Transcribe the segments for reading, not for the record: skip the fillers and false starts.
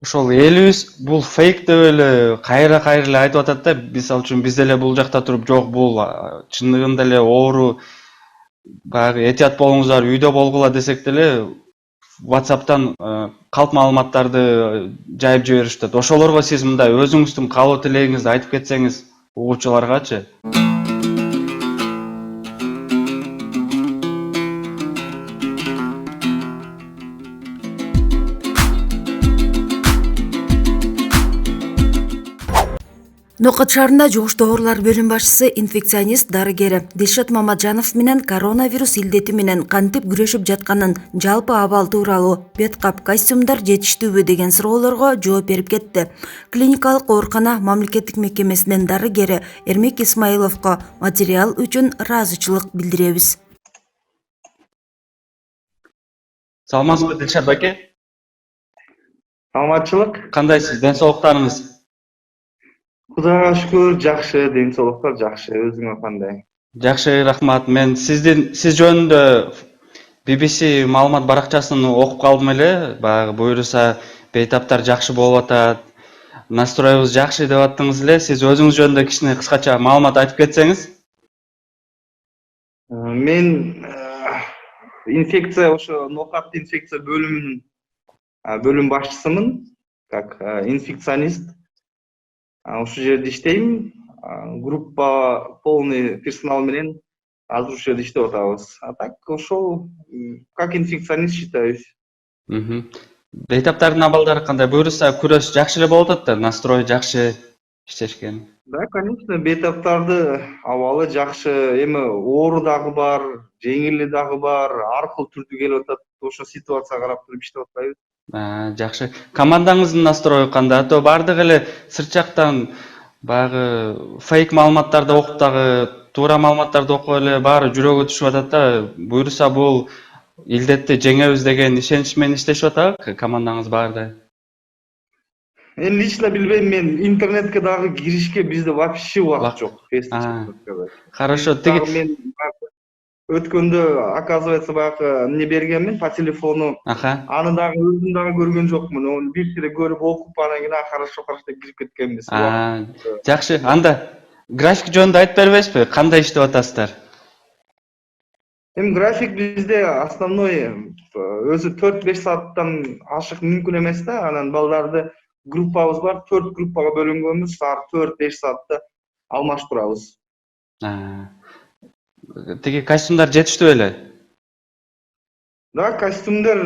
ошол элибиз бул фейк деп эле кайра эле айтып атат да, мисалы үчүн биз деле бул жакта туруп жок бул чындыгында эле оору, баягы этият болуңуздар, үйдө болгула десек деле WhatsApp'тан калп маалыматтарды жайып жиберишет. Ошолорго сиз мындай өзүңүздүн каалоо тилегиңизди айтып кетсеңиз угуучуларгачы. Нокот шаарында жугуштуу оорулар бөлүм башчысы, инфекционист дарыгери Дилшат Мамаджанов менен коронавирус илдети менен кантип күрөшүп жатканын, жалпы абал тууралуу бет кап костюмдар жетиштүүбү деген суроолорго жооп берип кетти. Клиникалык оорукана мамлекеттик мекемесинин дарыгери Эрмек Исмаиловго материал үчүн ыраазычылык билдиребиз. Саламатсызбы Дилшат байке? Саламатчылык. Кандайсыз, ден соолуктарыңыз? Кудайга шүкүр, жакшы, ден соолуктар жакшы. Өзүңөр кандай? Жакшы, рахмат. Мен сиз жөнүндө BBC маалымат баракчасын окуп калдым эле. Баягы буюрса бейтаптар жакшы болуп атат, настроебуз жакшы деп аттыңыз эле. Сиз өзүңүз жөнүндө кичине кыскача маалымат айтып кетсеңиз. Мен инфекция ошо нокат инфекция бөлүмүнүн бөлүм башчысымын, как инфекционист. Ушул жерде иштейм. Группа полный персонал менен азыр ушул жерде иштеп атабыз. А так ошол как инфекционист считаюсь. Бейтаптардын абалдары кандай? Буюрса күрөш жакшы эле болуп атат да, настрой жакшы, иштешкен. Да, конечно, бейтаптарды абалы жакшы. Эми оору дагы бар, жеңили дагы бар, ар кыл түрдүү келип атат. Ошо ситуацияга карап туруп иштеп атпайбыз. Жакшы. Командаңыздын настрою кандай? Ато бардык эле сырт жактан баягы фейк маалыматтарды окуп дагы туура маалыматтарды окуп эле баары жүрөгү түшүп атат да. Буюрса бул илдетти жеңебиз деген ишенич менен иштешип атабы командаңыз баарда? Эми лично билбейм, мен интернетке дагы киришке бизде вообще убакыт жок. Хорошо, мен өткөндө оказывается баягы эмне бергенмин по телефону. Аны дагы өзүм дагы көргөн жокмун. Оны бир кире көрүп окуп анан кийин хорошо деп кирип кеткенбиз. Жакшы. Анда график жөнүндө айтып бербейсизби? Кандай иштеп атасыздар? Эми график бизде основной өзү 4-5 сааттан ашык мүмкүн эмес да. Анан балдарды группабыз бар, 4 группага бөлүнгөнбүз. Ар 4-5 саатта алмаштырабыз. Тиги костюмдар жетиштүү эле? Да, костюмдар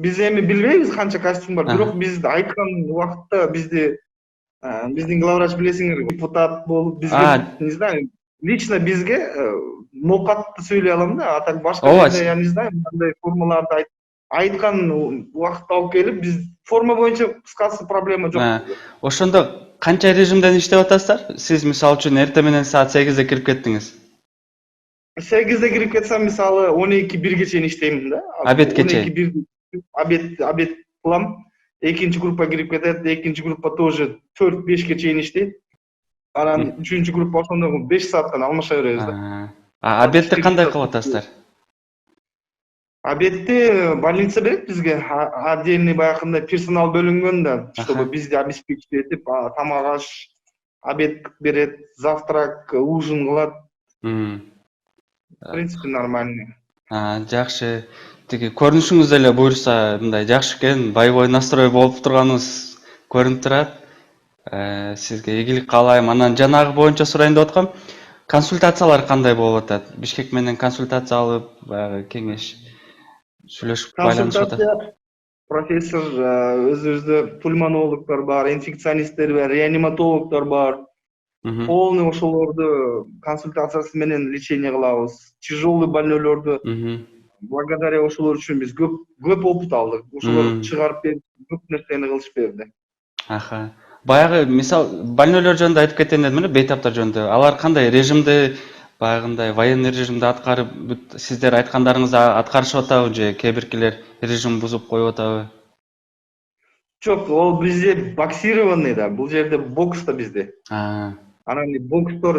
биз эми билбейбиз канча костюм бар. Бирок биз айткан убакытта биздин главврач билесиңер, депутат болуп бизге, не знаю, лично бизге нокатты сүйлөй алам да, а так башка жерде я не знаю, кандай формаларды айткан убакытта алып келип, биз форма боюнча кыскасы проблема жок. Ошондо канча режимден иштеп атасыздар? Сиз мисалы үчүн эртең менен саат 8-де кирип кеттиңиз. 8-де кирип кетсем, мисалы 12-1ге чейин иштейм да. Обедкече. 12-1 обед кылам. Экинчи группа кирип кетет, экинчи группа тоже 4-5ке чейин иштейт. Анан үчүнчү группа ошондо 5 сааттан алмаша беребиз да. Обедти кандай кылып атасыздар? Обедти больница берет бизге, отдельный баягындай персонал бөлүнгөн да, чтобы бизди обеспечить этип, тамак аш, обед берет, завтрак, ужин кылат. В принципе, нормально. Жакшы. Тиги көрүнүшүңүз деле буюрса мындай жакшы экен, боевой настрой болуп турганыңыз көрүнүп турат. Сизге ийгилик каалайм. Анан жанагы боюнча сурайын деп аткам. Консультациялар кандай болуп атат? Бишкек менен консультация алып, баягы кеңеш сүйлөшүп байланышып атат. Консультация профессор, өзүбүздө пульмонологдор бар, инфекционисттер бар, реаниматологдор бар. Полный ошолорду консультациясы менен лечение кылабыз. Тяжелый больнойлорду благодаря ошолор үчүн биз көп опыт алдык. Ошолор чыгарып берип, көп нерсени кылышып берди. Баягы мисал больнойлор жөнүндө айтып кетейин дедим эле, бейтаптар жөнүндө. Алар кандай режимди, баягындай военный режимди аткарып, сиздер айткандарыңызды аткарышып атабы же кээ биркилер режим бузуп коюп атабы? Жок, ол бизде боксированный да, бул жерде бокс да бизде. Анан бокстор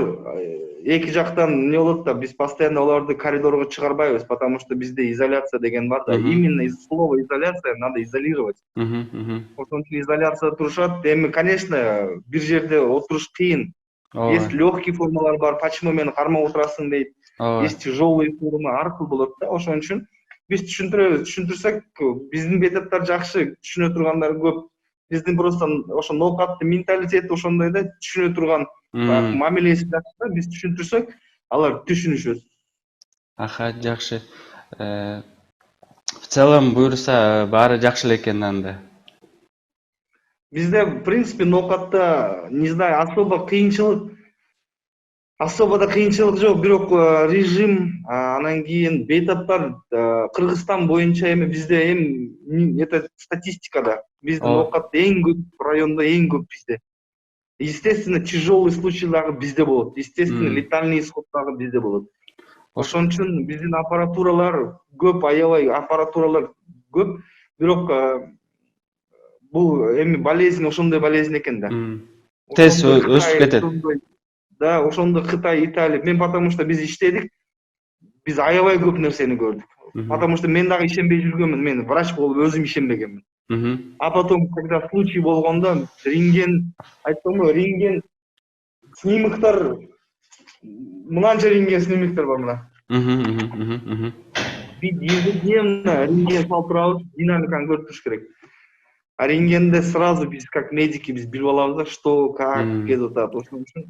эки жактан эмне болот да, биз постоянно аларды коридорго чыгарбайбыз, потому что бизде изоляция деген бар да. Именно из слова изоляция надо изолировать. Ошон үчүн изоляцияда турушат. Эми, конечно, бир жерде отуруш кыйын. Есть легкий формалар бар, почему мени кармап отурасың дейт. Есть тяжелые форма, ар кыл болот да. Ошон үчүн биз түшүндүрсөк, биздин бетаптар жакшы, түшүнө тургандар көп. Биздин просто ошо ноокаттын менталитети ошондой да, түшүнө турган баягы мамилеси жакшы да, биз түшүндүрсөк, алар түшүнүшөт. Аха, жакшы. В целом буюрса баары жакшы эле экен анда. Бизде, в принципе, ноокатта, не знаю, особо да кыйынчылык жок, бирок режим, анан кийин бейтаптар Кыргызстан боюнча эми бизде это статистикада биздин ноокат эң көп райондо, эң көп бизде. Естественно, тяжелый случай дагы бизде болот. Естественно, летальный исход дагы бизде болот. Ошон үчүн биздин аппаратуралар көп, аябай аппаратуралар көп, бирок бул эми болезнь ошондой болезнь экен да. Тез өсүп кетет. Да, ошондо Кытай, Италия. Мен потому что биз иштедик, биз аябай көп нерсени көрдүк. Потому что мен дагы ишенбей жүргөнмүн, мен врач болуп өзүм ишенбегенмин. А потом, когда случай болгондо, рентген, айттымбы, рентген снимоктор, мынанча рентген снимоктор бар мына. Биз ежедневно рентген салып турабыз, динамиканы көрүп туруш керек. А рентгенде сразу биз как медики биз билип алабыз да, что, как кетип атат. Ошон үчүн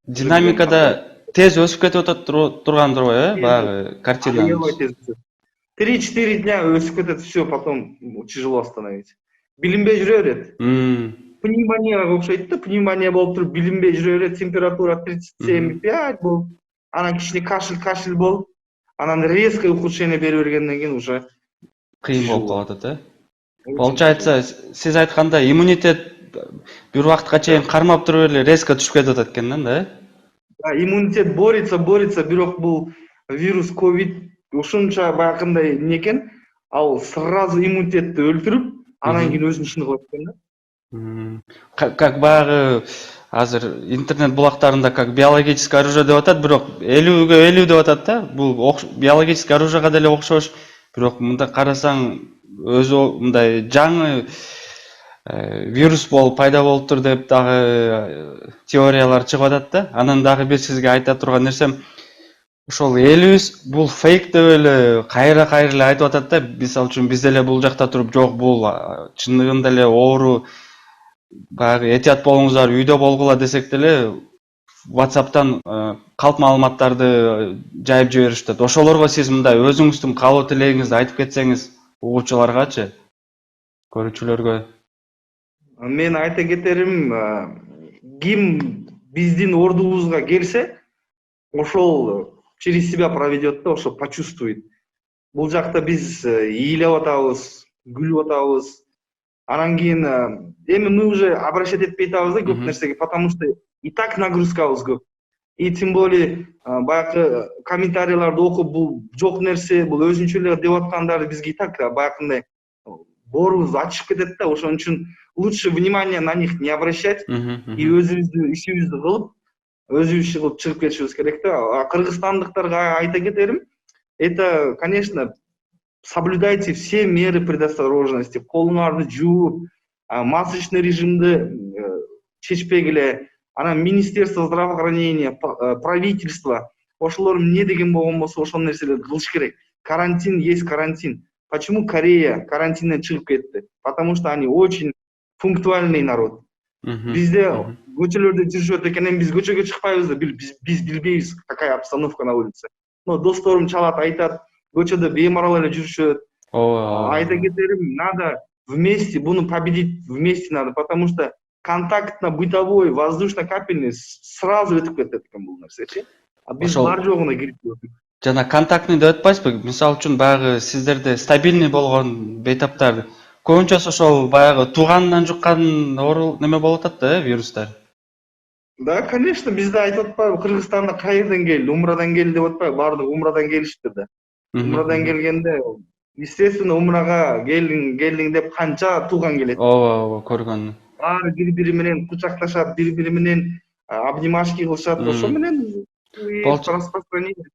Динамикада тез өсүп кетип тургандыр го, баягы картина. 3-4 дня өсүп кетет, все, потом тяжело остановить. Билинбей жүрө берет. Пневмонияга окшойт да, пневмония болуп туруп билинбей жүрө берет, температура 37,5 болуп, анан кичине кашель болуп, анан резко ухудшение бере бергенден кийин уже кыйын болуп калып атат, Получается, сиз айткандай иммунитет бир убакытка чейин кармап туруп эле резко түшүп кетип атат экен да? Да, иммунитет борется, бирок бул вирус ковид ушунча баягындай эмне экен, ал сразу иммунитетти өлтүрүп, анан кийин өзүнүн ишин кылат экен да. Как баягы азыр интернет булактарында как биологическое оружие деп атат, бирок 50-50 деп атат да. Бул биологическое оружиега деле окшош, бирок мындай карасаң өзү мындай жаңы вирус болуп пайда болуптур деп дагы теориялар чыгып атат да. Анан дагы бир сизге айта турган нерсем, ошол элибиз бул фейк деп эле кайра эле айтып атат да. Мисалы үчүн биз деле бул жакта туруп жок, бул чындыгында эле оору, баягы этият болуңуздар, үйдө болгула десек деле WhatsApp'тан калп маалыматтарды жайып жиберишет. Ошолорго сиз мындай өзүңүздүн каалоо тилегиңизди айтып кетсеңиз угуучуларгачы, көрүүчүлөргө. Мен айта кетерим, ким биздин ордубузга келсе, ошол через себя проведет да, ошо почувствует. Бул жакта биз ыйлап атабыз, күлүп атабыз. Анан кийин эми мы уже обращать этпей атабыз да көп нерсеге, потому что и так нагрузкабыз көп. И тем более баягы комментарийларды окуп, бул жок нерсе, бул өзүнчө эле деп аткандары бизге и так баягындай боорубуз ачышып кетет да. Ошон үчүн лучше внимание на них не обращать и өзүбүздүн ишибизди кылып, өзүбүз иши кылып чыгып кетишибиз керек да. Кыргызстандыктарга айта кетерим, это, конечно, соблюдайте все меры предосторожности, колуңарды жууп, масочный режимди чечпегиле, анан Министерство здравоохранения, правительство, ошолор эмне деген болгон болсо ошол нерселерди кылыш керек. Карантин есть карантин. Почему Корея карантинден чыгып кетти? Потому что они очень пунктуальный народ. Бизде көчөлөрдө жүрүшөт экен, эми биз көчөгө чыкпайбыз да, биз билбейбиз какая обстановка на улице. Но досторум чалат, айтат, көчөдө беймарал эле жүрүшөт. Айта кетерим, надо вместе, буну победить вместе надо, потому что контактно-бытовой, воздушно-капельный сразу өтүп кетет экен бул нерсечи. А биз бар жогуна кирип көрдүк. Жана контактный деп атпайсызбы? Мисалы үчүн баягы сиздерде стабильный болгон бейтаптар көбүнчөсү ошол баягы тууганынан жуккан оору неме болуп атат да, вирустар. Да, конечно, бизде айтып атпайбы, Кыргызстанда кайерден келди, Умрадан келди деп атпайбы, баардыгы Умрадан келиштир да. Умрадан келгенде, естественно, Умрага келдиң деп канча тууган келет. Ооба, көргөн. Баары бири-бири менен кучакташат, бири-бири менен обнимашки кылышат, ошо менен распространение.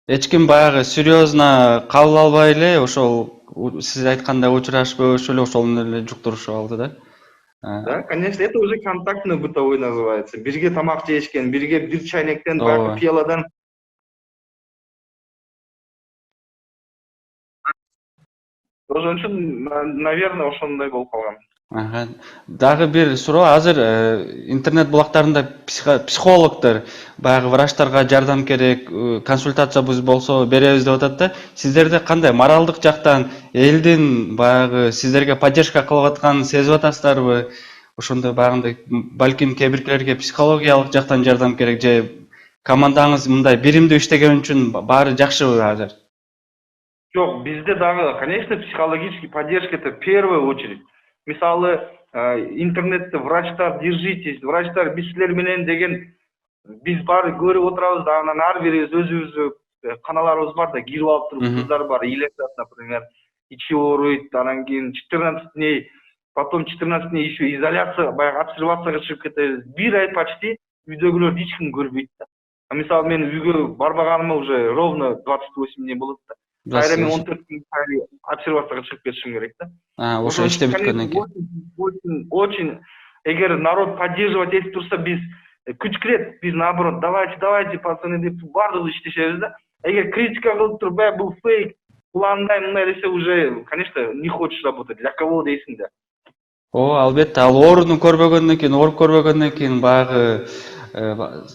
Эч ким баягы серьезно кабыл албай эле ошол сиз айткандай учурашпай эле ошол менен эле жуктурушуп алды да. Да, конечно, это уже контактный бытовой называется. Бирге тамак жешкен, бирге бир чайнектен, баягы Ооба. пияладан. Ошон үчүн, наверное, ошондой болуп калган. Ага. Дагы бир суроо, азыр интернет булактарында психологдор баягы врачтарга жардам керек, консультациябыз болсо беребиз деп атат да. Сиздерде кандай моралдык жактан элдин баягы сиздерге поддержка кылып атканын сезип атасыздарбы? Ошондой баягындай балким кээ биркилерге психологиялык жактан жардам керек же командаңыз мындай биримдүү иштеген үчүн баары жакшыбы азыр? Жок, бизде дагы, конечно, психологический поддержка это в первую очередь. Мисалы, интернетте врачтар, держитесь, врачтар биз силер менен деген биз баары көрүп отурабыз да, анан ар бирибиз өзүбүздү каналарыбыз бар да, кирип алып туруп кыздар бар, ыйлашат, например, ичи ооруйт, анан кийин 14 дней, потом 14 дней еще изоляция, баягы обсервацияга чыгып кетебиз. Бир ай почти үйдөгүлөрдү эч ким көрбөйт да. Мисалы мен үйгө барбаганыма уже ровно 28 дней болот да. Кайра мен 14 күн сайын обсервацияга чыгып кетишим керек да. Ошо иштеп бүткөндөн кийин. Очень, эгер народ поддерживать этип турса, биз күч кирет, биз наоборот, давайте, пацаны деп баардыгыбыз иштешебиз да. Эгер критика кылып туруп, бул фейк, бул андай мындай десе уже, конечно, не хочешь работать. Для кого дейсиң да. Албетте, ал ооруну көрбөгөндөн кийин, ооруп көрбөгөндөн кийин баягы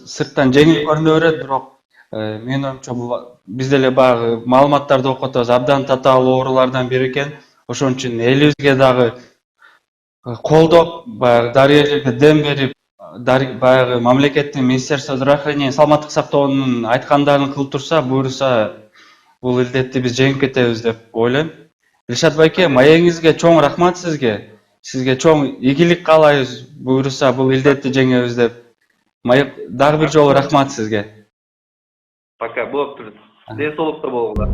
сырттан жеңил көрүнө берет, бирок менин оюмча бул биз деле баягы маалыматтарды окуп атабыз, абдан татаал оорулардан бири экен. Ошон үчүн элибизге дагы колдоп, баягы дарыгерлерге дем берип, баягы мамлекеттин Министерство здравоохранения, саламаттык сактоонун айткандарын кылып турса, буюрса бул илдетти биз жеңип кетебиз деп ойлойм. Ришат байке, маегиңизге чоң рахмат сизге. Сизге чоң ийгилик каалайбыз, буюрса бул илдетти жеңебиз деп. Дагы бир жолу рахмат сизге. Пока, болуп туруп. Ден соолукта болуңуздар.